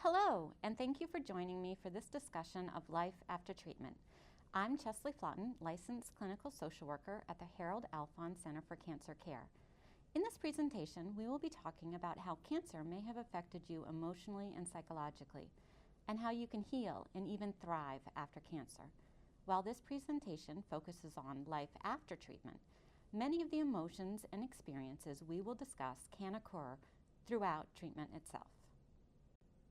Hello, and thank you for joining me for this discussion of life after treatment. I'm Chesley Flotten, licensed clinical social worker at the Harold Alfond Center for Cancer Care. In this presentation, we will be talking about how cancer may have affected you emotionally and psychologically, and how you can heal and even thrive after cancer. While this presentation focuses on life after treatment, many of the emotions and experiences we will discuss can occur throughout treatment itself.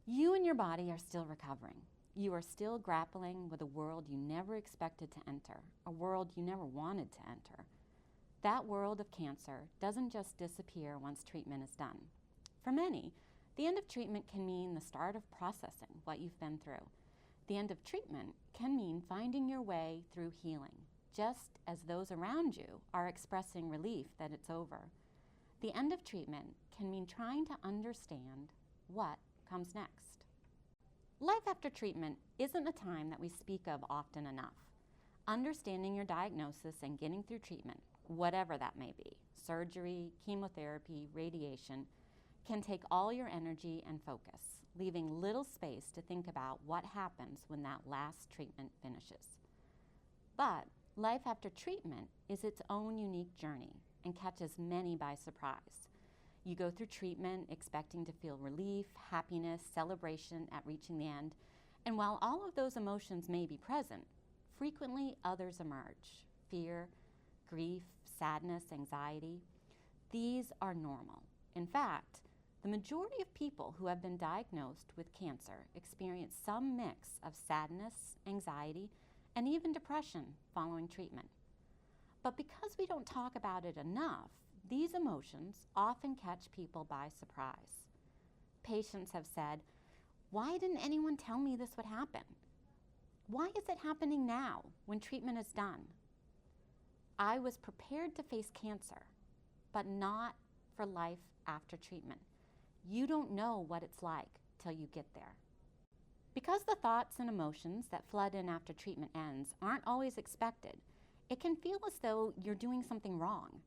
You and your body are still recovering. You are still grappling with a world you never expected to enter, a world you never wanted to enter. That world of cancer doesn't just disappear once treatment is done. For many, the end of treatment can mean the start of processing what you've been through. The end of treatment can mean finding your way through healing, just as those around you are expressing relief that it's over. The end of treatment can mean trying to understand what comes next. Life after treatment isn't a time that we speak of often enough. Understanding your diagnosis and getting through treatment, whatever that may be, surgery, chemotherapy, radiation, can take all your energy and focus, leaving little space to think about what happens when that last treatment finishes. But life after treatment is its own unique journey and catches many by surprise. You go through treatment expecting to feel relief, happiness, celebration at reaching the end, and while all of those emotions may be present, frequently others emerge: fear, grief, sadness, anxiety. These are normal. In fact, the majority of people who have been diagnosed with cancer experience some mix of sadness, anxiety, and even depression following treatment. But because we don't talk about it enough, these emotions often catch people by surprise. Patients have said, "Why didn't anyone tell me this would happen? Why is it happening now when treatment is done? I was prepared to face cancer, but not for life after treatment. You don't know what it's like till you get there." Because the thoughts and emotions that flood in after treatment ends aren't always expected, it can feel as though you're doing something wrong.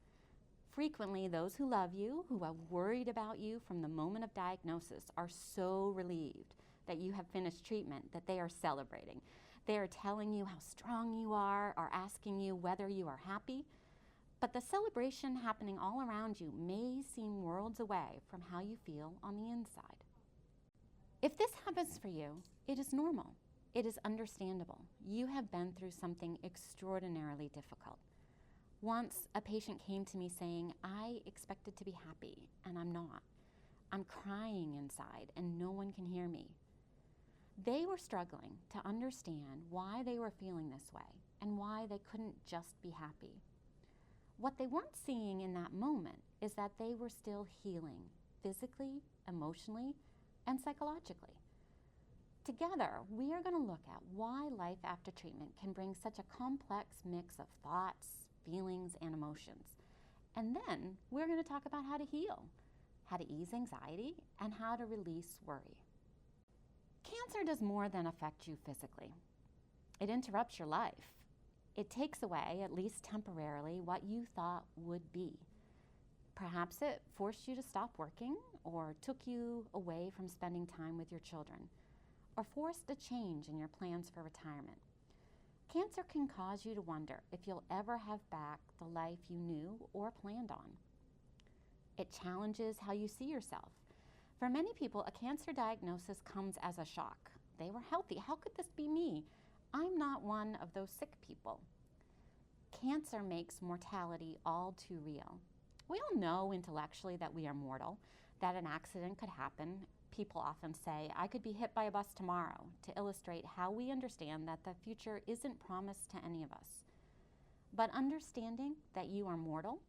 Frequently, those who love you, who have worried about you from the moment of diagnosis, are so relieved that you have finished treatment that they are celebrating. They are telling you how strong you are asking you whether you are happy. But the celebration happening all around you may seem worlds away from how you feel on the inside. If this happens for you, it is normal. It is understandable. You have been through something extraordinarily difficult. Once a patient came to me saying, "I expected to be happy and I'm not. I'm crying inside and no one can hear me." They were struggling to understand why they were feeling this way and why they couldn't just be happy. What they weren't seeing in that moment is that they were still healing physically, emotionally, and psychologically. Together, we are going to look at why life after treatment can bring such a complex mix of thoughts, feelings, and emotions. And then we're going to talk about how to heal, how to ease anxiety, and how to release worry. Cancer does more than affect you physically. It interrupts your life. It takes away, at least temporarily, what you thought would be. Perhaps it forced you to stop working, or took you away from spending time with your children, or forced a change in your plans for retirement. Cancer can cause you to wonder if you'll ever have back the life you knew or planned on. It challenges how you see yourself. For many people, a cancer diagnosis comes as a shock. They were healthy. How could this be me? I'm not one of those sick people. Cancer makes mortality all too real. We all know intellectually that we are mortal, that an accident could happen. People often say, "I could be hit by a bus tomorrow," to illustrate how we understand that the future isn't promised to any of us. But understanding that you are mortal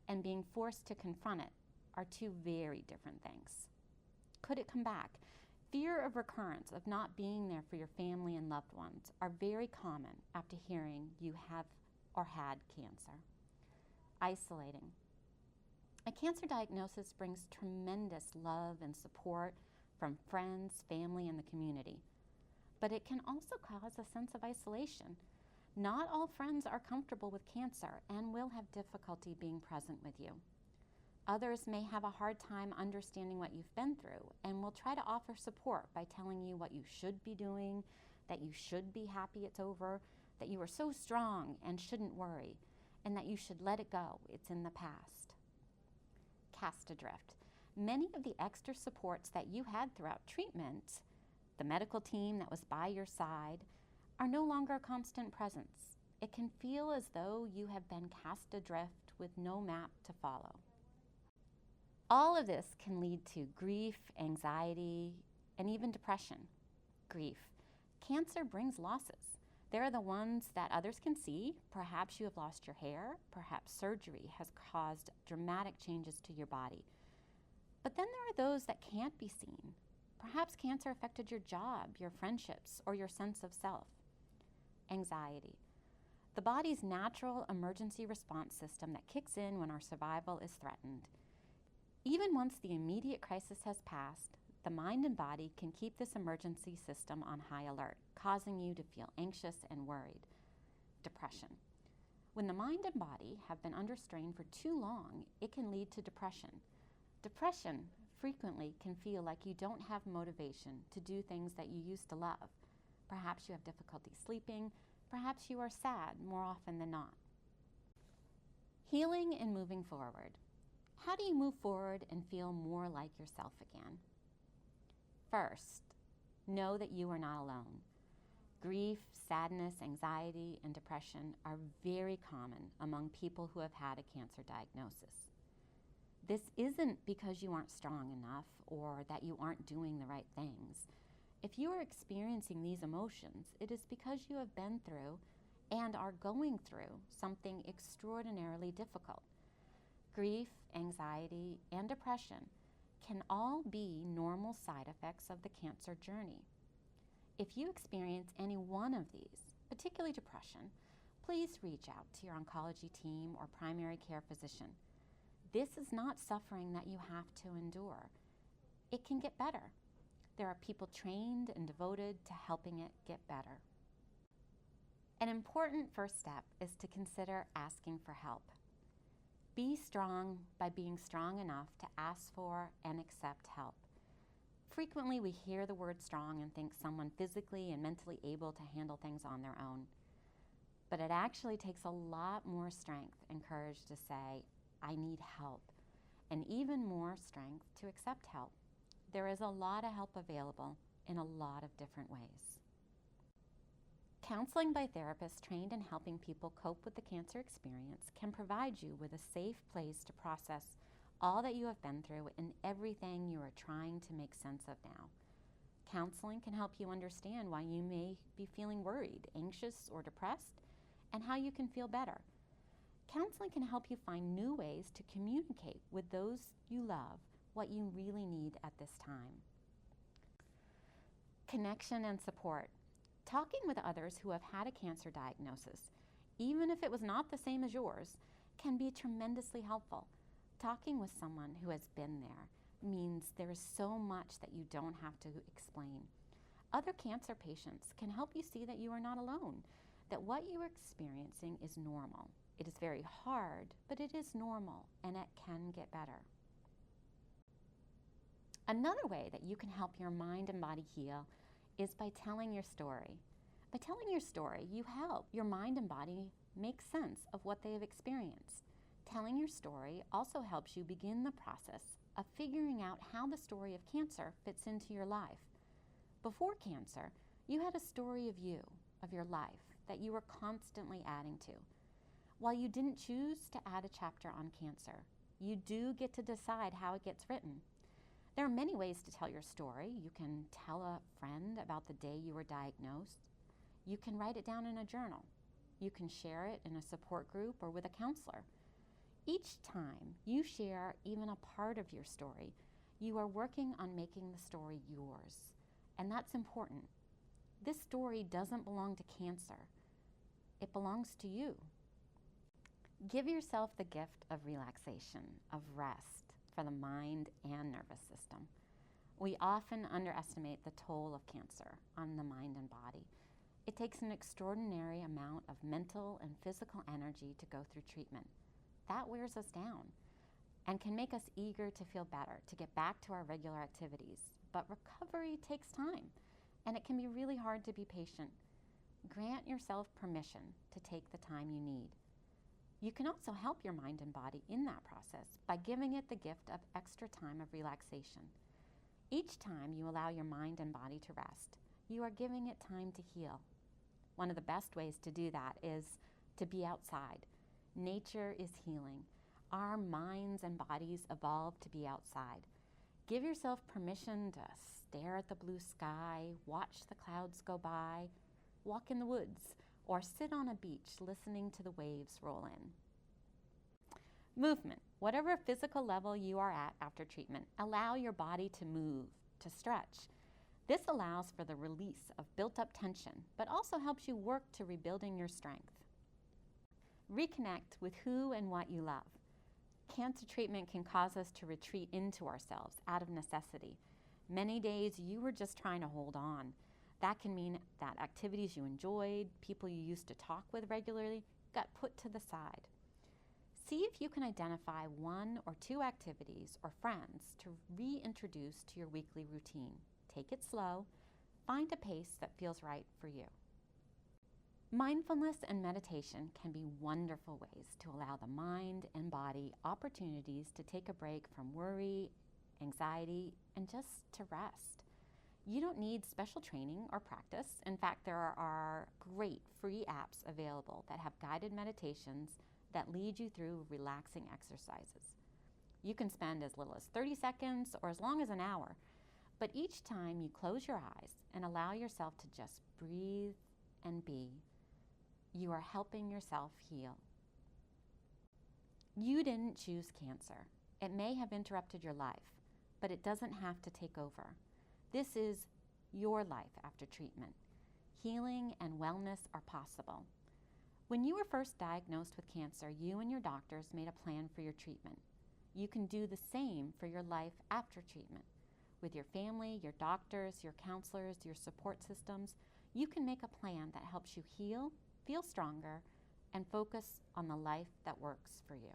and being forced to confront it are two very different things. Could it come back? Fear of recurrence, of not being there for your family and loved ones, are very common after hearing you have or had cancer. Isolating. A cancer diagnosis brings tremendous love and support from friends, family, and the community. But it can also cause a sense of isolation. Not all friends are comfortable with cancer and will have difficulty being present with you. Others may have a hard time understanding what you've been through and will try to offer support by telling you what you should be doing, that you should be happy it's over, that you are so strong and shouldn't worry, and that you should let it go, it's in the past. Cast adrift. Many of the extra supports that you had throughout treatment, the medical team that was by your side, are no longer a constant presence. It can feel as though you have been cast adrift with no map to follow. All of this can lead to grief, anxiety, and even depression. Grief. Cancer brings losses. There are the ones that others can see. Perhaps you have lost your hair. Perhaps surgery has caused dramatic changes to your body. But then there are those that can't be seen. Perhaps cancer affected your job, your friendships, or your sense of self. Anxiety. The body's natural emergency response system that kicks in when our survival is threatened. Even once the immediate crisis has passed, the mind and body can keep this emergency system on high alert, causing you to feel anxious and worried. Depression. When the mind and body have been under strain for too long, it can lead to depression. Depression frequently can feel like you don't have motivation to do things that you used to love. Perhaps you have difficulty sleeping. Perhaps you are sad more often than not. Healing and moving forward. How do you move forward and feel more like yourself again? First, know that you are not alone. Grief, sadness, anxiety, and depression are very common among people who have had a cancer diagnosis. This isn't because you aren't strong enough or that you aren't doing the right things. If you are experiencing these emotions, it is because you have been through and are going through something extraordinarily difficult. Grief, anxiety, and depression can all be normal side effects of the cancer journey. If you experience any one of these, particularly depression, please reach out to your oncology team or primary care physician. This is not suffering that you have to endure. It can get better. There are people trained and devoted to helping it get better. An important first step is to consider asking for help. Be strong by being strong enough to ask for and accept help. Frequently we hear the word strong and think someone physically and mentally able to handle things on their own. But it actually takes a lot more strength and courage to say, I need help, and even more strength to accept help. There is a lot of help available in a lot of different ways. Counseling by therapists trained in helping people cope with the cancer experience can provide you with a safe place to process all that you have been through and everything you are trying to make sense of now. Counseling can help you understand why you may be feeling worried, anxious, or depressed, and how you can feel better. Counseling can help you find new ways to communicate with those you love what you really need at this time. Connection and support. Talking with others who have had a cancer diagnosis, even if it was not the same as yours, can be tremendously helpful. Talking with someone who has been there means there is so much that you don't have to explain. Other cancer patients can help you see that you are not alone, that what you are experiencing is normal. It is very hard, but it is normal, and it can get better. Another way that you can help your mind and body heal is by telling your story. By telling your story, you help your mind and body make sense of what they have experienced. Telling your story also helps you begin the process of figuring out how the story of cancer fits into your life. Before cancer, you had a story of you, of your life, that you were constantly adding to. While you didn't choose to add a chapter on cancer, you do get to decide how it gets written. There are many ways to tell your story. You can tell a friend about the day you were diagnosed. You can write it down in a journal. You can share it in a support group or with a counselor. Each time you share even a part of your story, you are working on making the story yours. And that's important. This story doesn't belong to cancer. It belongs to you. Give yourself the gift of relaxation, of rest for the mind and nervous system. We often underestimate the toll of cancer on the mind and body. It takes an extraordinary amount of mental and physical energy to go through treatment. That wears us down. and can make us eager to feel better, to get back to our regular activities. But recovery takes time, and it can be really hard to be patient. Grant yourself permission to take the time you need. You can also help your mind and body in that process by giving it the gift of extra time of relaxation. Each time you allow your mind and body to rest, you are giving it time to heal. One of the best ways to do that is to be outside. Nature is healing. Our minds and bodies evolved to be outside. Give yourself permission to stare at the blue sky, watch the clouds go by, walk in the woods, or sit on a beach listening to the waves roll in. Movement. Whatever physical level you are at after treatment, allow your body to move, to stretch. This allows for the release of built-up tension, but also helps you work to rebuilding your strength. Reconnect with who and what you love. Cancer treatment can cause us to retreat into ourselves out of necessity. Many days you were just trying to hold on. That can mean that activities you enjoyed, people you used to talk with regularly, got put to the side. See if you can identify 1 or 2 activities or friends to reintroduce to your weekly routine. Take it slow. Find a pace that feels right for you. Mindfulness and meditation can be wonderful ways to allow the mind and body opportunities to take a break from worry, anxiety, and just to rest. You don't need special training or practice. In fact, there are great free apps available that have guided meditations that lead you through relaxing exercises. You can spend as little as 30 seconds or as long as an hour, but each time you close your eyes and allow yourself to just breathe and be, you are helping yourself heal. You didn't choose cancer. It may have interrupted your life, but it doesn't have to take over. This is your life after treatment. Healing and wellness are possible. When you were first diagnosed with cancer, you and your doctors made a plan for your treatment. You can do the same for your life after treatment. With your family, your doctors, your counselors, your support systems, you can make a plan that helps you heal, feel stronger, and focus on the life that works for you.